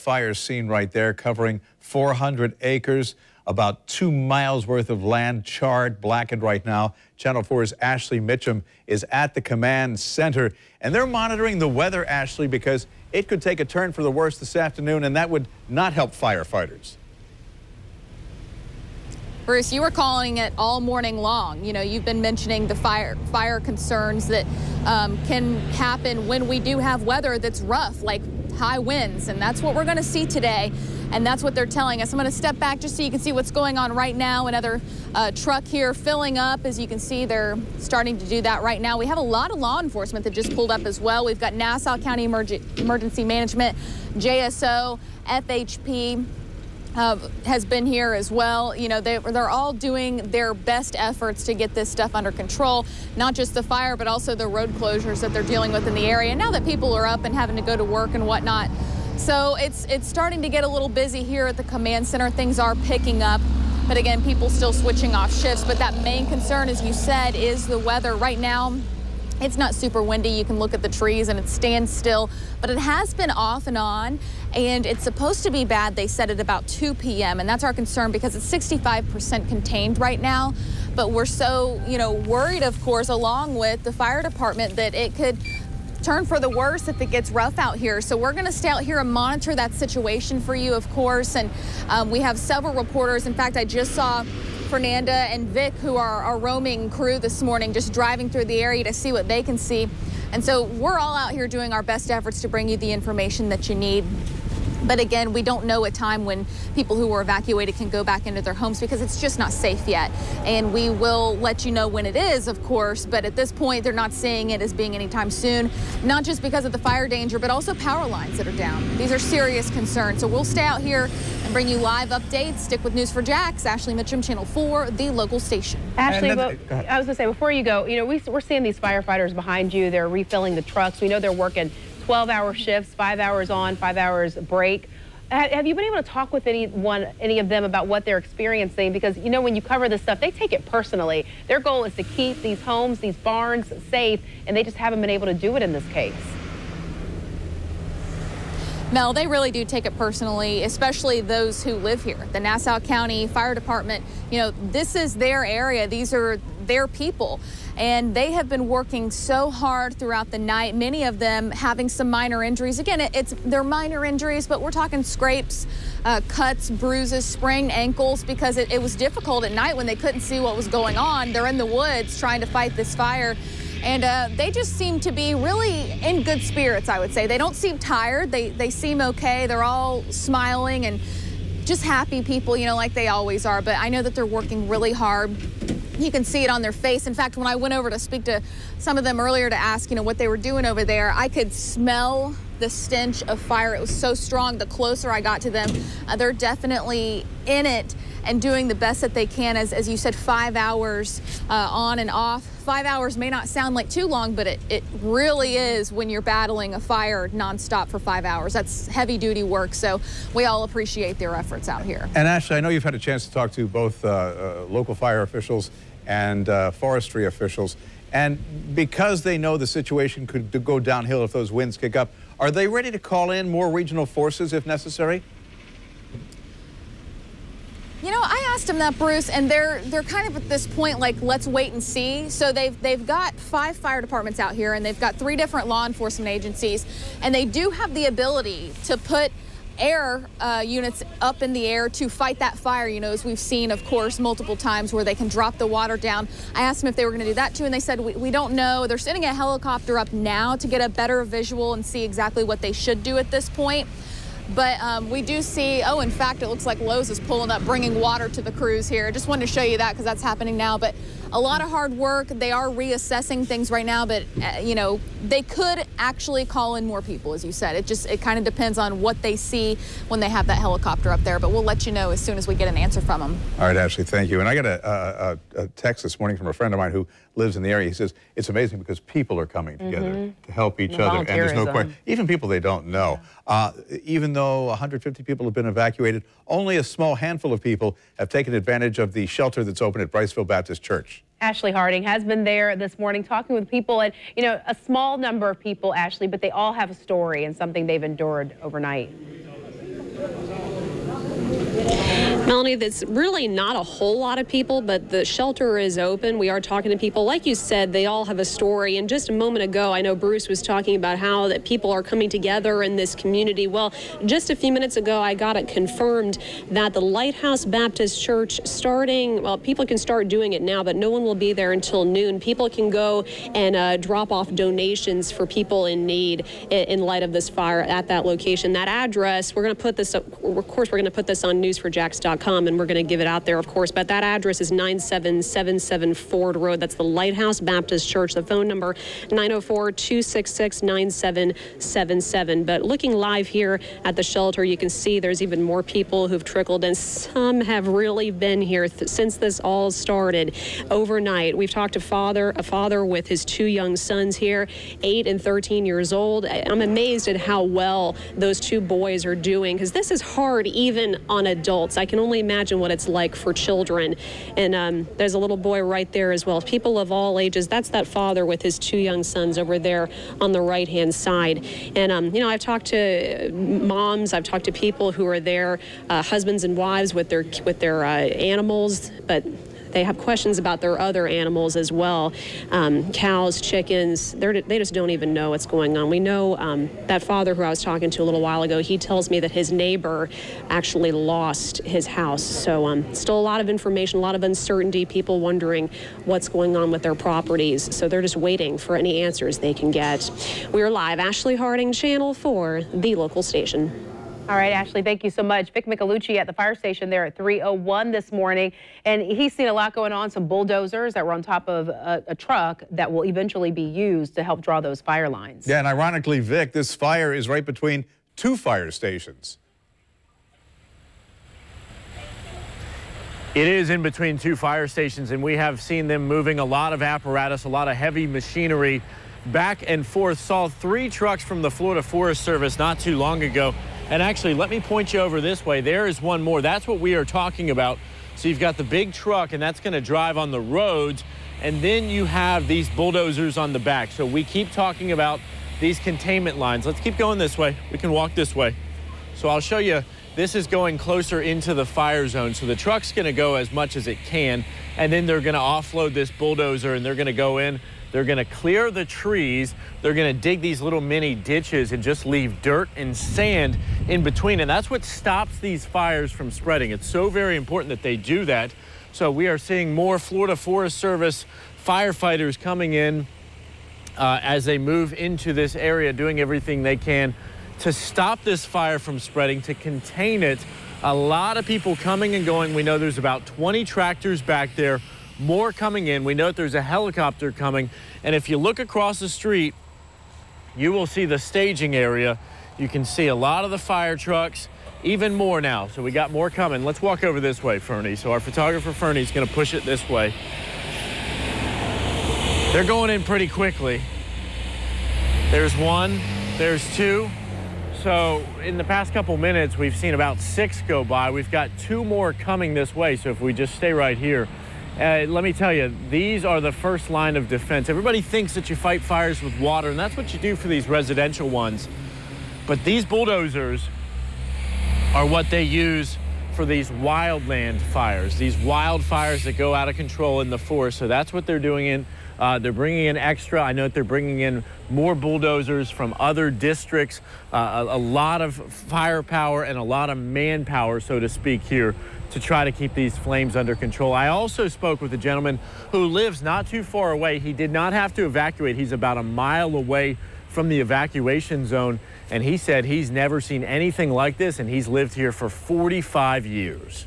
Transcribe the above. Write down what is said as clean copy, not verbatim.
wildfire scene right there, covering 400 acres, about 2 miles worth of land charred, blackened right now. Channel 4's Ashley Mitchum is at the command center, and they're monitoring the weather, Ashley, because it could take a turn for the worse this afternoon, and that would not help firefighters. Bruce, you were calling it all morning long. You know, you've been mentioning the fire concerns that can happen when we do have weather that's rough, like high winds, and that's what we're going to see today, and that's what they're telling us. I'm going to step back just so you can see what's going on right now. Another truck here filling up. As you can see, they're starting to do that right now. We have a lot of law enforcement that just pulled up as well. We've got Nassau County Emergency Management, JSO, FHP. Has been here as well. You know, they're all doing their best efforts to get this stuff under control, not just the fire, but also the road closures that they're dealing with in the area. Now that people are up and having to go to work and whatnot. So it's starting to get a little busy here at the command center. Things are picking up, but again, people still switching off shifts. But that main concern, as you said, is the weather. Right now, it's not super windy. You can look at the trees and it stands still, but it has been off and on, and it's supposed to be bad. They said at about 2 p.m. and that's our concern because it's 65% contained right now. But we're so, worried, of course, along with the fire department, that it could turn for the worse if it gets rough out here. So we're going to stay out here and monitor that situation for you, of course. And we have several reporters. In fact, I just saw Fernanda and Vic, who are our roaming crew this morning, just driving through the area to see what they can see. And so we're all out here doing our best efforts to bring you the information that you need. But again, we don't know a time when people who were evacuated can go back into their homes because it's just not safe yet. And we will let you know when it is, of course. But at this point, they're not seeing it as being anytime soon, not just because of the fire danger, but also power lines that are down. These are serious concerns. So we'll stay out here and bring you live updates. Stick with News4JAX. Ashley Mitchum, Channel 4, the local station. Ashley, I was going to say, before you go, we're seeing these firefighters behind you. They're refilling the trucks. We know they're working 12-hour shifts, 5 hours on, 5 hours break. Have you been able to talk with any of them about what they're experiencing? Because, when you cover this stuff, they take it personally. Their goal is to keep these homes, these barns safe, and they just haven't been able to do it in this case. Mel, they really do take it personally, especially those who live here. The Nassau County Fire Department, this is their area. These are their people. And they have been working so hard throughout the night, many of them having some minor injuries. Again, they're minor injuries, but we're talking scrapes, cuts, bruises, sprained ankles, because it was difficult at night when they couldn't see what was going on. They're in the woods trying to fight this fire. And they just seem to be really in good spirits, I would say. They don't seem tired. They seem okay. They're all smiling and just happy people, like they always are. But I know that they're working really hard. You can see it on their face. In fact, when I went over to speak to some of them earlier to ask, what they were doing over there, I could smell the stench of fire. It was so strong. The closer I got to them, they're definitely in it and doing the best that they can. As you said, 5 hours on and off. 5 hours may not sound like too long, but it really is when you're battling a fire nonstop for 5 hours. That's heavy duty work. So we all appreciate their efforts out here. And Ashley, I know you've had a chance to talk to both local fire officials and forestry officials. And because they know the situation could go downhill if those winds kick up, are they ready to call in more regional forces if necessary? I asked them that, Bruce, and they're kind of at this point like, let's wait and see. So they've got 5 fire departments out here, and they've got 3 different law enforcement agencies, and they do have the ability to put air units up in the air to fight that fire, as we've seen, of course, multiple times where they can drop the water down. I asked them if they were going to do that too, and they said, we don't know. They're sending a helicopter up now to get a better visual and see exactly what they should do at this point. But we do see, in fact, it looks like Lowe's is pulling up, bringing water to the crews here. I just wanted to show you that because that's happening now. But a lot of hard work. They are reassessing things right now, but, they could actually call in more people, as you said. It kind of depends on what they see when they have that helicopter up there. But we'll let you know as soon as we get an answer from them. All right, Ashley, thank you. And I got a text this morning from a friend of mine who lives in the area. He says, it's amazing because people are coming together to help each other. And there's no question, even people they don't know. Even though 150 people have been evacuated, only a small handful of people have taken advantage of the shelter that's open at Bryceville Baptist Church. Ashley Harding has been there this morning talking with people, and a small number of people, Ashley, but they all have a story and something they've endured overnight. Melanie, that's really not a whole lot of people, but the shelter is open. We are talking to people. Like you said, they all have a story. And just a moment ago, I know Bruce was talking about how that people are coming together in this community. Well, just a few minutes ago, I got it confirmed that the Lighthouse Baptist Church people can start doing it now, but no one will be there until noon. People can go and drop off donations for people in need in light of this fire at that location. That address, we're going to put this up, of course, we're going to put this on newsforjax.com. And we're going to give it out there, of course, but that address is 9777 Ford Road. That's the Lighthouse Baptist Church. The phone number 904-266-9777. But looking live here at the shelter, you can see there's even more people who've trickled, and some have really been here since this all started overnight. We've talked to a father with his two young sons here, 8 and 13 years old. I'm amazed at how well those two boys are doing, because this is hard even on adults. I can only imagine what it's like for children. And there's a little boy right there as well. People of all ages. That's that father with his two young sons over there on the right-hand side. And, I've talked to moms. I've talked to people who are there, husbands and wives with their animals, but they have questions about their other animals as well. Cows, chickens, they just don't even know what's going on. We know that father who I was talking to a little while ago, he tells me that his neighbor actually lost his house. So still a lot of information, a lot of uncertainty, people wondering what's going on with their properties. So they're just waiting for any answers they can get. We're live, Ashley Harding, Channel 4, the local station. All right, Ashley, thank you so much. Vic Michelucci at the fire station there at 3:01 this morning, and he's seen a lot going on, some bulldozers that were on top of a truck that will eventually be used to help draw those fire lines. Yeah, and ironically, Vic, this fire is right between two fire stations. It is in between two fire stations, and we have seen them moving a lot of apparatus, a lot of heavy machinery back and forth. Saw 3 trucks from the Florida Forest Service not too long ago. And actually, let me point you over this way. There is one more. That's what we are talking about. So you've got the big truck, and that's going to drive on the roads. And then you have these bulldozers on the back. So we keep talking about these containment lines. Let's keep going this way. We can walk this way. So I'll show you. This is going closer into the fire zone. So the truck's going to go as much as it can. And then they're going to offload this bulldozer, and they're going to go in. They're going to clear the trees. They're going to dig these little mini ditches and just leave dirt and sand in between. And that's what stops these fires from spreading. It's so very important that they do that. So we are seeing more Florida Forest Service firefighters coming in as they move into this area, doing everything they can to stop this fire from spreading, to contain it. A lot of people coming and going. We know there's about 20 tractors back there. More coming in. We know that there's a helicopter coming. And if you look across the street, you will see the staging area. You can see a lot of the fire trucks, even more now. So we got more coming. Let's walk over this way, Fernie. So our photographer, Fernie, is going to push it this way. They're going in pretty quickly. There's one, there's 2. So in the past couple minutes, we've seen about 6 go by. We've got 2 more coming this way. So if we just stay right here, let me tell you, these are the first line of defense. Everybody thinks that you fight fires with water, and that's what you do for these residential ones. But these bulldozers are what they use for these wildland fires, these wildfires that go out of control in the forest. So that's what they're doing. They're bringing in extra. I know that they're bringing in more bulldozers from other districts, a lot of firepower and a lot of manpower, so to speak, here to try to keep these flames under control. I also spoke with a gentleman who lives not too far away. He did not have to evacuate. He's about a mile away from the evacuation zone, and he said he's never seen anything like this, and he's lived here for 45 years.